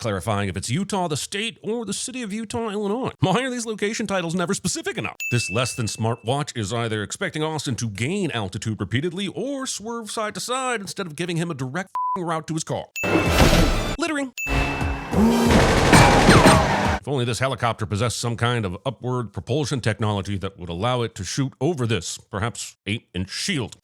clarifying if it's Utah, the state, or the city of Utah, Illinois. Why are these location titles never specific enough? This less than smart watch is either expecting Austin to gain altitude repeatedly or swerve side to side instead of giving him a direct route to his car. Littering. If only this helicopter possessed some kind of upward propulsion technology that would allow it to shoot over this, perhaps 8-inch shield.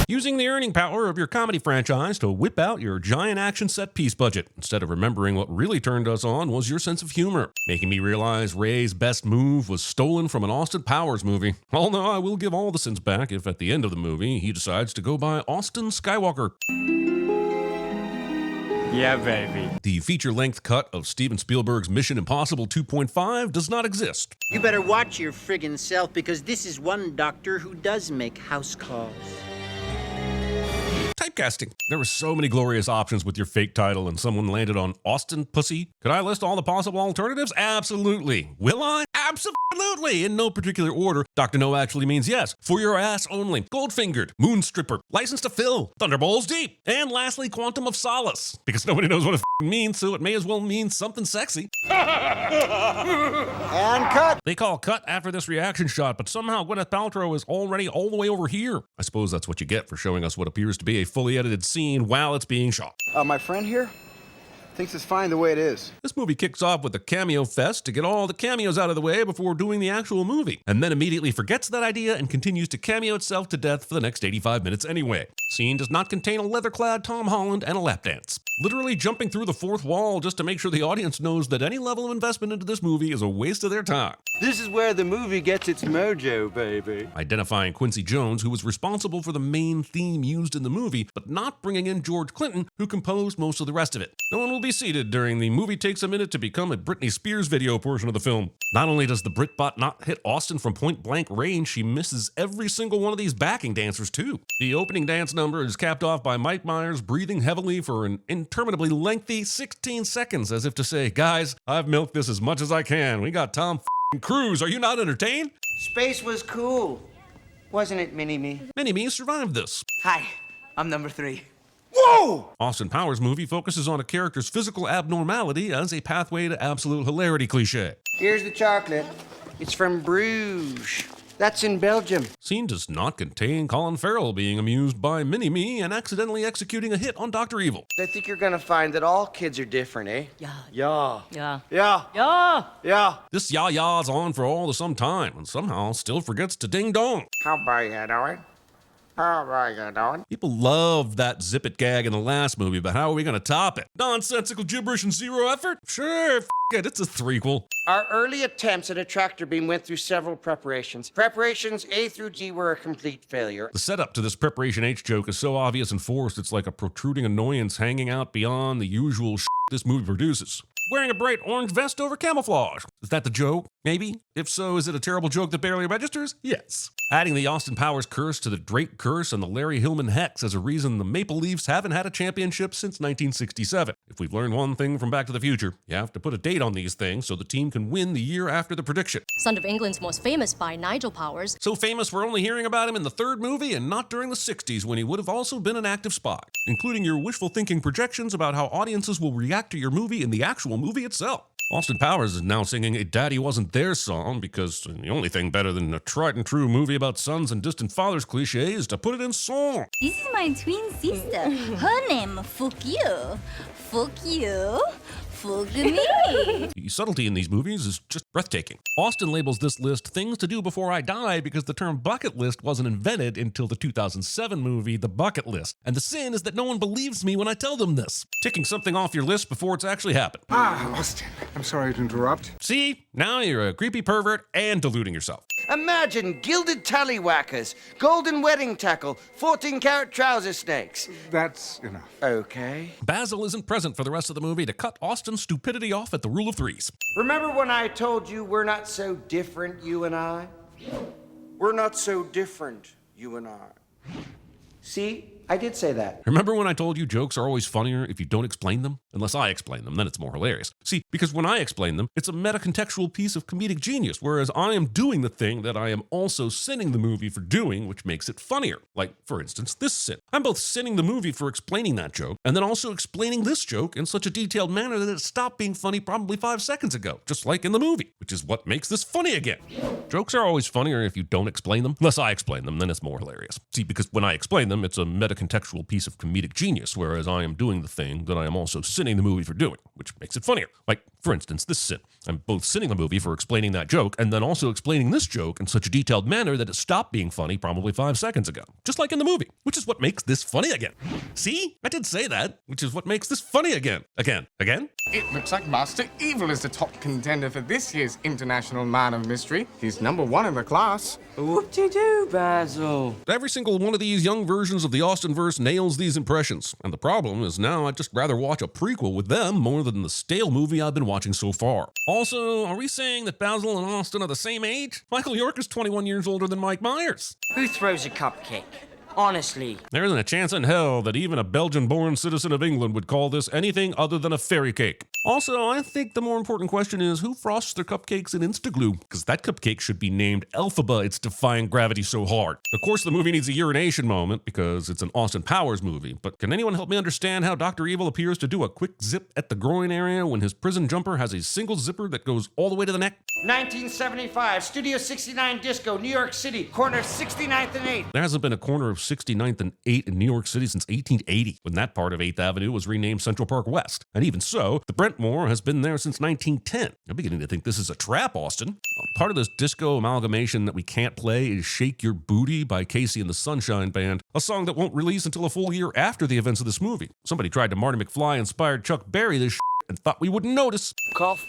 Using the earning power of your comedy franchise to whip out your giant action set piece budget, instead of remembering what really turned us on was your sense of humor, making me realize Ray's best move was stolen from an Austin Powers movie. Although I will give all the sins back if at the end of the movie he decides to go by Austin Skywalker. Yeah, baby. The feature-length cut of Steven Spielberg's Mission Impossible 2.5 does not exist. You better watch your friggin' self, because this is one doctor who does make house calls. Typecasting. There were so many glorious options with your fake title, and someone landed on Austin Pussy. Could I list all the possible alternatives? Absolutely. Will I? Absolutely. In no particular order. Dr. No actually means yes. For your ass only. Gold-fingered. Moon stripper. License to fill. Thunderballs deep. And lastly, quantum of solace. Because nobody knows what it means, so it may as well mean something sexy. And cut! They call cut after this reaction shot, but somehow Gwyneth Paltrow is already all the way over here. I suppose that's what you get for showing us what appears to be a fully edited scene while it's being shot. My friend here thinks it's fine the way it is. This movie kicks off with a cameo fest to get all the cameos out of the way before doing the actual movie, and then immediately forgets that idea and continues to cameo itself to death for the next 85 minutes anyway. Scene does not contain a leather-clad Tom Holland and a lap dance. Literally jumping through the fourth wall just to make sure the audience knows that any level of investment into this movie is a waste of their time. This is where the movie gets its mojo, baby. Identifying Quincy Jones, who was responsible for the main theme used in the movie, but not bringing in George Clinton, who composed most of the rest of it. No one will be seated during the movie takes a minute to become a Britney Spears video portion of the film. Not only does the Britbot not hit Austin from point-blank range, she misses every single one of these backing dancers too. The opening dance number is capped off by Mike Myers breathing heavily for an interminably lengthy 16 seconds, as if to say, guys, I've milked this as much as I can. We got Tom Cruise. Are you not entertained? Space was cool, wasn't it, Mini-Me? Mini-Me survived this. Hi, I'm number 3. Whoa! Austin Powers' movie focuses on a character's physical abnormality as a pathway to absolute hilarity cliche. Here's the chocolate. It's from Bruges. That's in Belgium. Scene does not contain Colin Farrell being amused by Mini-Me and accidentally executing a hit on Dr. Evil. I think you're gonna find that all kids are different, eh? Yeah. Yeah. Yeah. Yeah. Yeah. Yeah. This yah-yah's on for all the some time and somehow still forgets to ding-dong. How about you doing? How about you doing? People love that zip-it gag in the last movie, but how are we going to top it? Nonsensical gibberish and zero effort? Sure, f it, it's a threequel. Our early attempts at a tractor beam went through several preparations. Preparations A through D were a complete failure. The setup to this Preparation H joke is so obvious and forced, it's like a protruding annoyance hanging out beyond the usual this movie produces. Wearing a bright orange vest over camouflage. Is that the joke? Maybe? If so, is it a terrible joke that barely registers? Yes. Adding the Austin Powers curse to the Drake curse and the Larry Hillman hex as a reason the Maple Leafs haven't had a championship since 1967. If we've learned one thing from Back to the Future, you have to put a date on these things so the team can win the year after the prediction. Son of England's most famous by Nigel Powers. So famous we're only hearing about him in the third movie and not during the 60s when he would have also been an active spy, including your wishful thinking projections about how audiences will react to your movie in the actual movie itself. Austin Powers is now singing a Daddy Wasn't There song because the only thing better than a tried and true movie about sons and distant fathers cliche is to put it in song. This is my twin sister. Her name, fuck you. Fuck you. Fuck me. The subtlety in these movies is just breathtaking. Austin labels this list Things to Do Before I Die because the term bucket list wasn't invented until the 2007 movie The Bucket List. And the sin is that no one believes me when I tell them this. Ticking something off your list before it's actually happened. Austin, I'm sorry to interrupt. See? Now you're a creepy pervert and deluding yourself. Imagine gilded tallywhackers, golden wedding tackle, 14-karat trouser snakes. That's enough. Okay. Basil isn't present for the rest of the movie to cut Austin's stupidity off at the rule of threes. Remember when I told you we're not so different, you and I? We're not so different, you and I. See? I did say that. Remember when I told you jokes are always funnier if you don't explain them? Unless I explain them, then it's more hilarious. See, because when I explain them, it's a meta-contextual piece of comedic genius, whereas I am doing the thing that I am also sinning the movie for doing, which makes it funnier. Like, for instance, this sin. I'm both sinning the movie for explaining that joke, and then also explaining this joke in such a detailed manner that it stopped being funny probably 5 seconds ago, just like in the movie, which is what makes this funny again. Jokes are always funnier if you don't explain them. Unless I explain them, then it's more hilarious. See, because when I explain them, it's a meta-contextual piece of comedic genius, whereas I am doing the thing that I am also sinning the movie for doing, which makes it funnier. Like, for instance, this sin. I'm both sinning the movie for explaining that joke, and then also explaining this joke in such a detailed manner that it stopped being funny probably 5 seconds ago, just like in the movie, which is what makes this funny again. See? I did say that, which is what makes this funny again. Again. It looks like Master Evil is the top contender for this year's International Man of Mystery. He's #1 in the class. Whoop-de-doo, Basil. Every single one of these young versions of the Austin-verse nails these impressions, and the problem is now I'd just rather watch a prequel with them more than the stale movie I've been watching so far. Also, are we saying that Basil and Austin are the same age? Michael York is 21 years older than Mike Myers. Who throws a cupcake? Honestly. There isn't a chance in hell that even a Belgian-born citizen of England would call this anything other than a fairy cake. Also, I think the more important question is who frosts their cupcakes in Instaglue? Because that cupcake should be named Elphaba, it's defying gravity so hard. Of course, the movie needs a urination moment because it's an Austin Powers movie, but can anyone help me understand how Dr. Evil appears to do a quick zip at the groin area when his prison jumper has a single zipper that goes all the way to the neck? 1975, Studio 69 Disco, New York City, corner 69th and 8th. There hasn't been a corner of 69th and 8th in New York City since 1880, when that part of 8th Avenue was renamed Central Park West. And even so, the Brentmore has been there since 1910. I'm beginning to think this is a trap, Austin. Part of this disco amalgamation that we can't play is Shake Your Booty by Casey and the Sunshine Band, a song that won't release until a full year after the events of this movie. Somebody tried to Marty McFly-inspired Chuck Berry this and thought we wouldn't notice. Cough.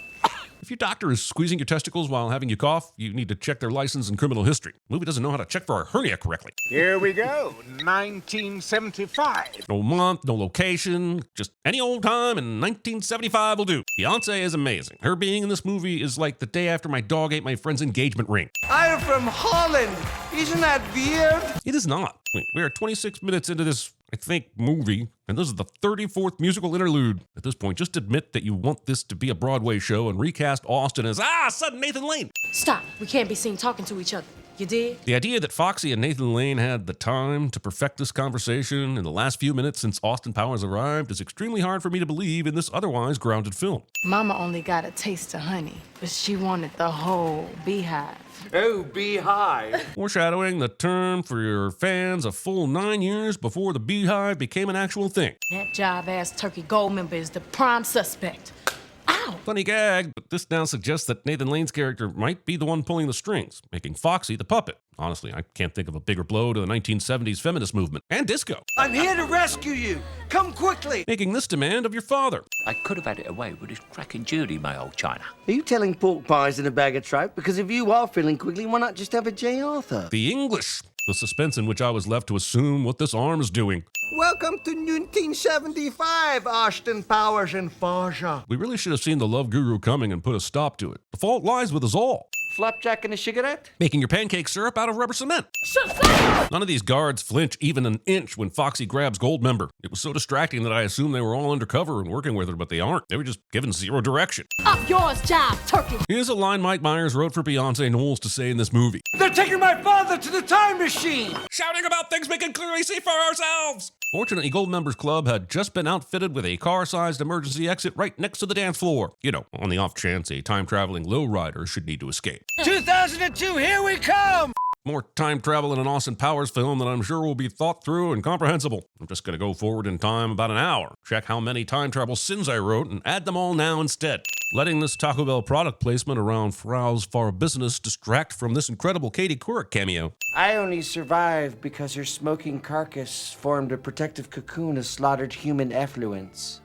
If your doctor is squeezing your testicles while having you cough, you need to check their license and criminal history. The movie doesn't know how to check for a hernia correctly. Here we go, 1975. No month, no location, just any old time and 1975 will do. Beyonce is amazing. Her being in this movie is like the day after my dog ate my friend's engagement ring. I'm from Holland. Isn't that weird? It is not. We are 26 minutes into this, I think, movie, and this is the 34th musical interlude. At this point, just admit that you want this to be a Broadway show and recast Austin as, sudden Nathan Lane. Stop. We can't be seen talking to each other. You did? The idea that Foxy and Nathan Lane had the time to perfect this conversation in the last few minutes since Austin Powers arrived is extremely hard for me to believe in this otherwise grounded film. Mama only got a taste of honey, but she wanted the whole beehive. Oh, beehive. Foreshadowing the term for your fans a full 9 years before the beehive became an actual thing. That jive-ass turkey Goldmember is the prime suspect. Ow! Funny gag, but this now suggests that Nathan Lane's character might be the one pulling the strings, making Foxy the puppet. Honestly, I can't think of a bigger blow to the 1970s feminist movement and disco. I'm here to rescue you. Come quickly. Making this demand of your father. I could have had it away with his cracking Judy, my old China. Are you telling pork pies in a bag of trout? Because if you are feeling quickly, why not just have a J. Arthur? The English. The suspense in which I was left to assume what this arm is doing. Welcome to 1975, Austin Powers and Faja. We really should have seen the Love Guru coming and put a stop to it. The fault lies with us all. Flapjack and a cigarette? Making your pancake syrup out of rubber cement. None of these guards flinch even an inch when Foxy grabs Goldmember. It was so distracting that I assumed they were all undercover and working with her, but they aren't. They were just given zero direction. Up yours, jive turkey! Here's a line Mike Myers wrote for Beyonce Knowles to say in this movie. They're taking my father to the time machine! Shouting about things we can clearly see for ourselves! Fortunately, Goldmember's club had just been outfitted with a car-sized emergency exit right next to the dance floor. You know, on the off chance a time-traveling lowrider should need to escape. 2002, here we come! More time travel in an Austin Powers film that I'm sure will be thought through and comprehensible. I'm just going to go forward in time about an hour, check how many time travel sins I wrote, and add them all now instead. Letting this Taco Bell product placement around Frau's Far Business distract from this incredible Katie Couric cameo. I only survived because her smoking carcass formed a protective cocoon of slaughtered human effluence.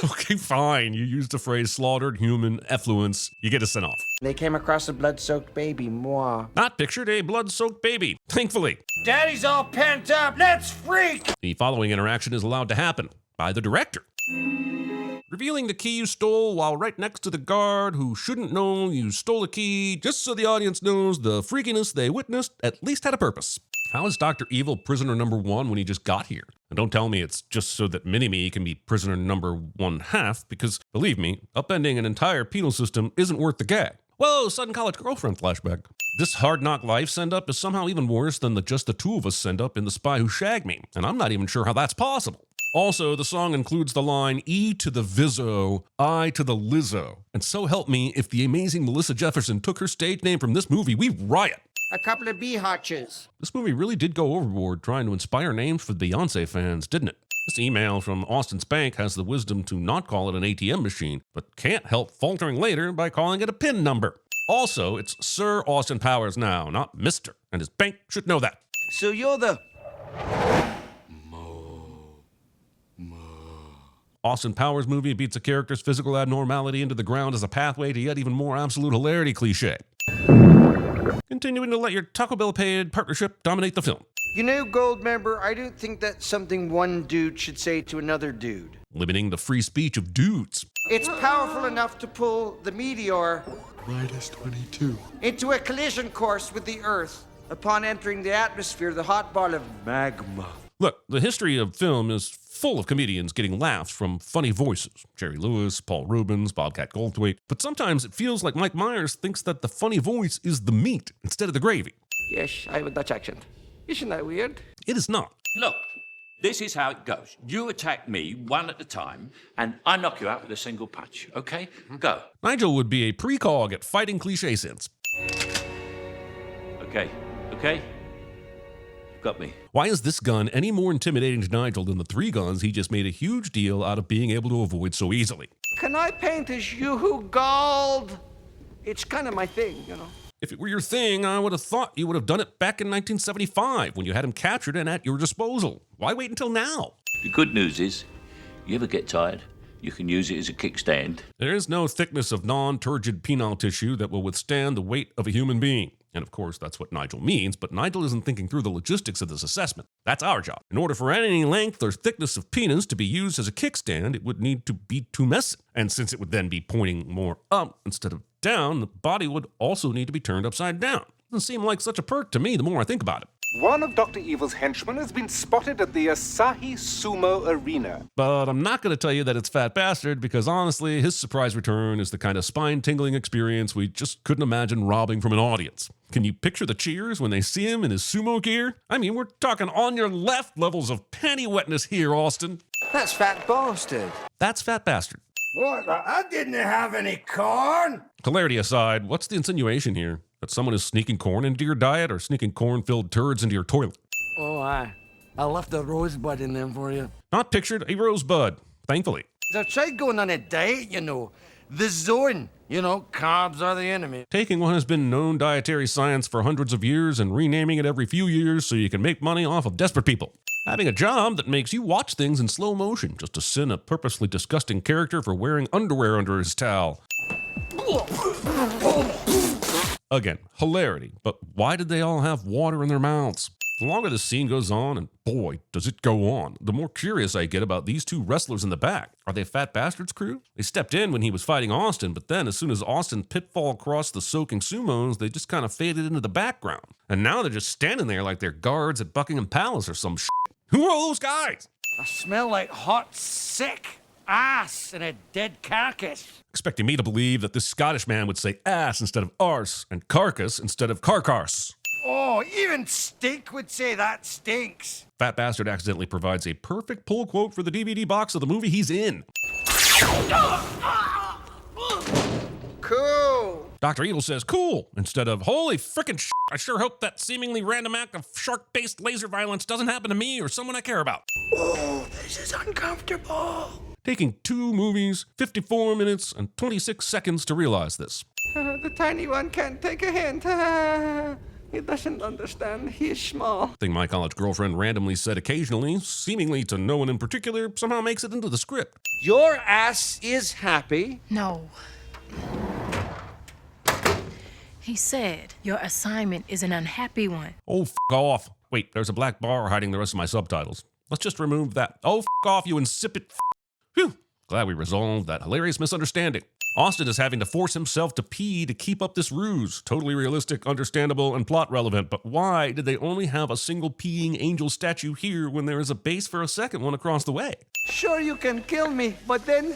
Okay, fine. You used the phrase slaughtered human effluence. You get a send off. They came across a blood-soaked baby, moi. Not pictured a blood-soaked baby, thankfully. Daddy's all pent up. Let's freak! The following interaction is allowed to happen by the director. Revealing the key you stole while right next to the guard who shouldn't know you stole a key, just so the audience knows the freakiness they witnessed at least had a purpose. How is Dr. Evil prisoner number 1 when he just got here? And don't tell me it's just so that Mini-Me can be prisoner number 1/2, because believe me, upending an entire penal system isn't worth the gag. Whoa, sudden college girlfriend flashback. This Hard Knock Life send-up is somehow even worse than the Just the Two of Us send-up in The Spy Who Shagged Me, and I'm not even sure how that's possible. Also, the song includes the line, E to the Vizzo, I to the Lizzo. And so help me, if the amazing Melissa Jefferson took her stage name from this movie, we riot. A couple of bee-hotches. This movie really did go overboard trying to inspire names for the Beyonce fans, didn't it? This email from Austin's bank has the wisdom to not call it an ATM machine, but can't help faltering later by calling it a PIN number. Also, it's Sir Austin Powers now, not Mr., and his bank should know that. So you're the... Austin Powers movie beats a character's physical abnormality into the ground as a pathway to yet even more absolute hilarity cliche. Continuing to let your Taco Bell paid partnership dominate the film. You know, Goldmember, I don't think that's something one dude should say to another dude. Limiting the free speech of dudes. It's powerful enough to pull the meteor Minus 22. into a collision course with the Earth upon entering the atmosphere, the hot ball of magma. Look, the history of film is full of comedians getting laughs from funny voices. Jerry Lewis, Paul Rubens, Bobcat Goldthwait. But sometimes it feels like Mike Myers thinks that the funny voice is the meat instead of the gravy. Yes, I have a Dutch accent. Isn't that weird? It is not. Look, this is how it goes. You attack me one at a time, and I knock you out with a single punch, okay? Go. Nigel would be a precog at fighting CinemaSins. Okay, okay? You've got me. Why is this gun any more intimidating to Nigel than the 3 guns he just made a huge deal out of being able to avoid so easily? Can I paint as you who gold? It's kind of my thing, you know. If it were your thing, I would have thought you would have done it back in 1975 when you had him captured and at your disposal. Why wait until now? The good news is, you ever get tired, you can use it as a kickstand. There is no thickness of non-turgid penile tissue that will withstand the weight of a human being. And of course, that's what Nigel means, but Nigel isn't thinking through the logistics of this assessment. That's our job. In order for any length or thickness of penis to be used as a kickstand, it would need to be tumescent. And since it would then be pointing more up instead of down, the body would also need to be turned upside down. Doesn't seem like such a perk to me the more I think about it. One of Dr. Evil's henchmen has been spotted at the Asahi Sumo Arena. But I'm not going to tell you that it's Fat Bastard, because honestly, his surprise return is the kind of spine-tingling experience we just couldn't imagine robbing from an audience. Can you picture the cheers when they see him in his sumo gear? I mean, we're talking on your left levels of panty wetness here, Austin. That's Fat Bastard. That's Fat Bastard. What? I didn't have any corn. Hilarity aside, what's the insinuation here? That someone is sneaking corn into your diet or sneaking corn-filled turds into your toilet? Oh, I left a rosebud in them for you. Not pictured a rosebud, thankfully. I tried going on a diet, you know. The zone. You know, carbs are the enemy. Taking what has been known dietary science for hundreds of years and renaming it every few years so you can make money off of desperate people. Having a job that makes you watch things in slow motion just to sin a purposely disgusting character for wearing underwear under his towel. Again, hilarity, but why did they all have water in their mouths? The longer the scene goes on, and boy, does it go on, the more curious I get about these 2 wrestlers in the back. Are they Fat Bastard's crew? They stepped in when he was fighting Austin, but then as soon as Austin pitfall across the soaking sumos, they just kind of faded into the background. And now they're just standing there like they're guards at Buckingham Palace or some shit. Who are those guys? I smell like hot, sick ass and a dead carcass. Expecting me to believe that this Scottish man would say ass instead of arse and carcass instead of carcass. Oh, even Steak would say that stinks. Fat Bastard accidentally provides a perfect pull quote for the DVD box of the movie he's in. Cool. Dr. Evil says cool instead of holy frickin' shit. I sure hope that seemingly random act of shark-based laser violence doesn't happen to me or someone I care about. Oh, this is uncomfortable. Taking 2 movies, 54 minutes, and 26 seconds to realize this. The tiny one can't take a hint. He doesn't understand. He is small. Thing my college girlfriend randomly said occasionally, seemingly to no one in particular, somehow makes it into the script. Your ass is happy. No. He said your assignment is an unhappy one. Oh, f*** off. Wait, there's a black bar hiding the rest of my subtitles. Let's just remove that. Oh, f*** off, you insipid f***. Phew. Glad we resolved that hilarious misunderstanding. Austin is having to force himself to pee to keep up this ruse. Totally realistic, understandable, and plot relevant, but why did they only have a single peeing angel statue here when there is a base for a second one across the way? Sure, you can kill me, but then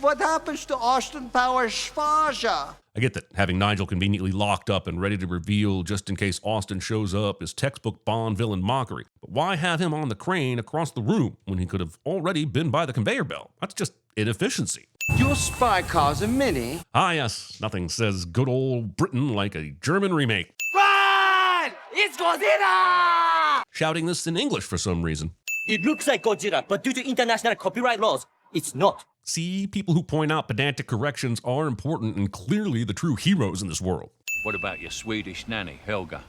what happens to Austin Powers' Spaja? I get that having Nigel conveniently locked up and ready to reveal just in case Austin shows up is textbook Bond villain mockery. But why have him on the crane across the room when he could have already been by the conveyor belt? That's just inefficiency. Your spy car's a mini. Ah yes, nothing says good old Britain like a German remake. Run! It's Godzilla! Shouting this in English for some reason. It looks like Godzilla, but due to international copyright laws, it's not. See, people who point out pedantic corrections are important and clearly the true heroes in this world. What about your Swedish nanny, Helga?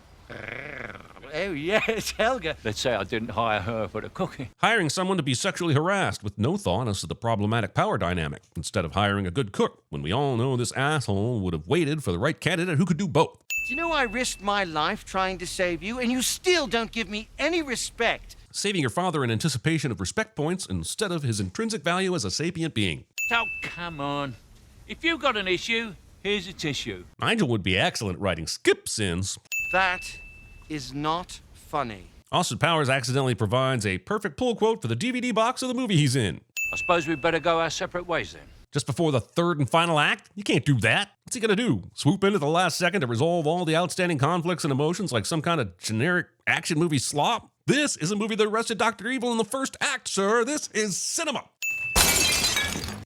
Oh, yes, Helga. Let's say I didn't hire her for the cooking. Hiring someone to be sexually harassed with no thought as to the problematic power dynamic, instead of hiring a good cook, when we all know this asshole would have waited for the right candidate who could do both. Do you know I risked my life trying to save you, and you still don't give me any respect? Saving your father in anticipation of respect points instead of his intrinsic value as a sapient being. Oh, come on. If you've got an issue, here's a tissue. Nigel would be excellent at writing skip sins. That is not funny. Austin Powers accidentally provides a perfect pull quote for the DVD box of the movie he's in. I suppose we'd better go our separate ways then. Just before the third and final act? You can't do that. What's he gonna do? Swoop in at the last second to resolve all the outstanding conflicts and emotions like some kind of generic action movie slop? This is a movie that arrested Dr. Evil in the first act, sir. This is cinema.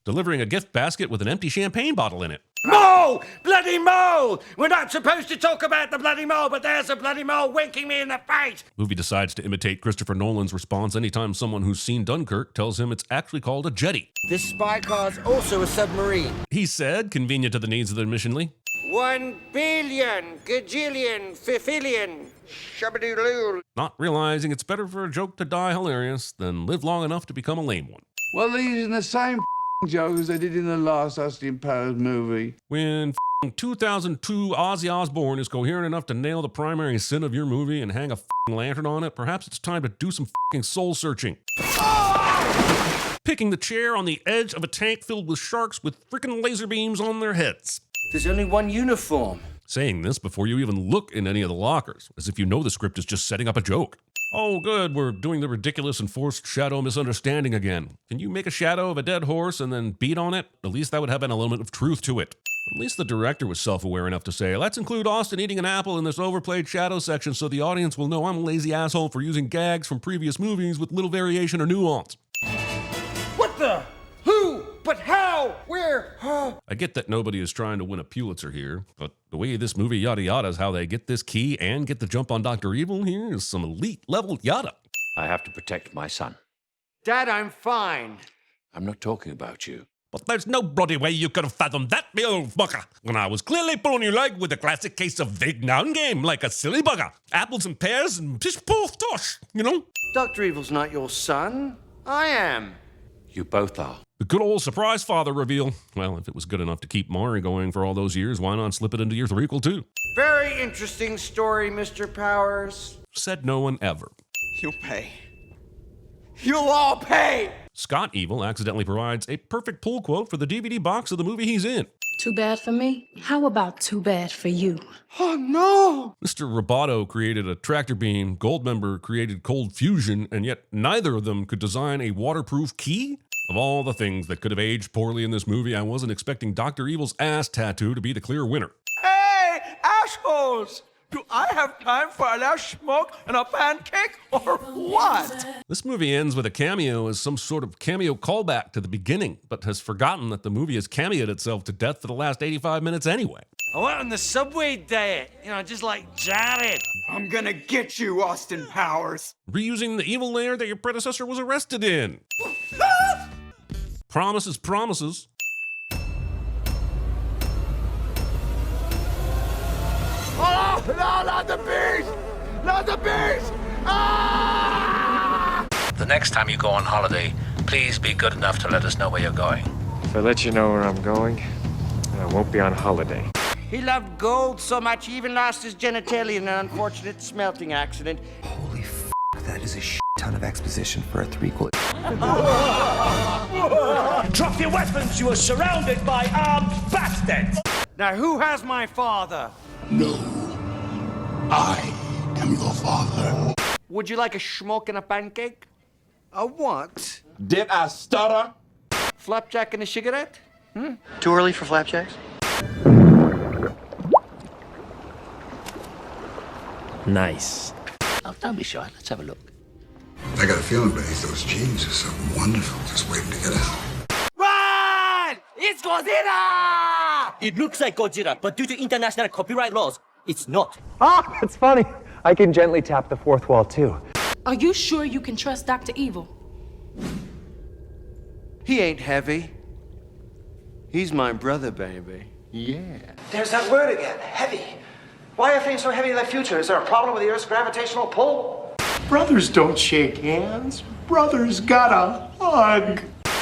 Delivering a gift basket with an empty champagne bottle in it. Mole! Bloody mole! We're not supposed to talk about the bloody mole, but there's a bloody mole winking me in the face! Movie decides to imitate Christopher Nolan's response anytime someone who's seen Dunkirk tells him it's actually called a jetty. This spy car's also a submarine. He said, convenient to the needs of the missionly. 1 billion, gajillion, fifillion, shabadoo. Not realizing it's better for a joke to die hilarious than live long enough to become a lame one. Well, these are the same joke as they did in the last Austin Powers movie. When 2002 Ozzy Osbourne is coherent enough to nail the primary sin of your movie and hang a lantern on it, perhaps it's time to do some soul searching. Picking the chair on the edge of a tank filled with sharks with frickin' laser beams on their heads. There's only one uniform. Saying this before you even look in any of the lockers, as if you know the script is just setting up a joke. Oh good, we're doing the ridiculous and forced shadow misunderstanding again. Can you make a shadow of a dead horse and then beat on it? At least that would have an element of truth to it. At least the director was self-aware enough to say, let's include Austin eating an apple in this overplayed shadow section so the audience will know I'm a lazy asshole for using gags from previous movies with little variation or nuance. What the? Who? But how? Where? Huh? I get that nobody is trying to win a Pulitzer here, but the way this movie yada yada is how they get this key and get the jump on Dr. Evil here is some elite level yada. I have to protect my son. Dad, I'm fine. I'm not talking about you. But there's no bloody way you could have fathomed that, me old fucker, when I was clearly pulling your leg with a classic case of vague noun game like a silly bugger. Apples and pears and tish poof tosh, you know? Dr. Evil's not your son. I am. You both are. The good old surprise father reveal. Well, if it was good enough to keep Maury going for all those years, why not slip it into your threequel too? Very interesting story, Mr. Powers. Said no one ever. You'll pay. You'll all pay! Scott Evil accidentally provides a perfect pull quote for the DVD box of the movie he's in. Too bad for me? How about too bad for you? Oh no! Mr. Roboto created a tractor beam, Goldmember created cold fusion, and yet neither of them could design a waterproof key? Of all the things that could have aged poorly in this movie, I wasn't expecting Dr. Evil's ass tattoo to be the clear winner. Hey, assholes! Do I have time for a little smoke and a pancake, or what? This movie ends with a cameo as some sort of cameo callback to the beginning, but has forgotten that the movie has cameoed itself to death for the last 85 minutes anyway. I went on the subway diet, just like Jared. I'm gonna get you, Austin Powers. Reusing the evil lair that your predecessor was arrested in. Promises, promises. Oh, no, not the beast! Not the beast! Ah! The next time you go on holiday, please be good enough to let us know where you're going. If I let you know where I'm going, I won't be on holiday. He loved gold so much he even lost his genitalia in an unfortunate smelting accident. Holy f***, that is a shit ton of exposition for a threequel. Drop your weapons, you are surrounded by armed bastards! Now, who has my father? No. I am your father. Would you like a schmuck and a pancake? A what? Did I stutter? Flapjack and a cigarette? Too early for flapjacks? Nice. Oh, don't be shy. Let's have a look. I got a feeling beneath those jeans is something wonderful just waiting to get out. Run! It's Godzilla! It looks like Godzilla, but due to international copyright laws, it's not. Ah, it's funny. I can gently tap the fourth wall, too. Are you sure you can trust Dr. Evil? He ain't heavy. He's my brother, baby. Yeah. There's that word again, heavy. Why are things so heavy in the future? Is there a problem with the Earth's gravitational pull? Brothers don't shake hands. Brothers gotta hug.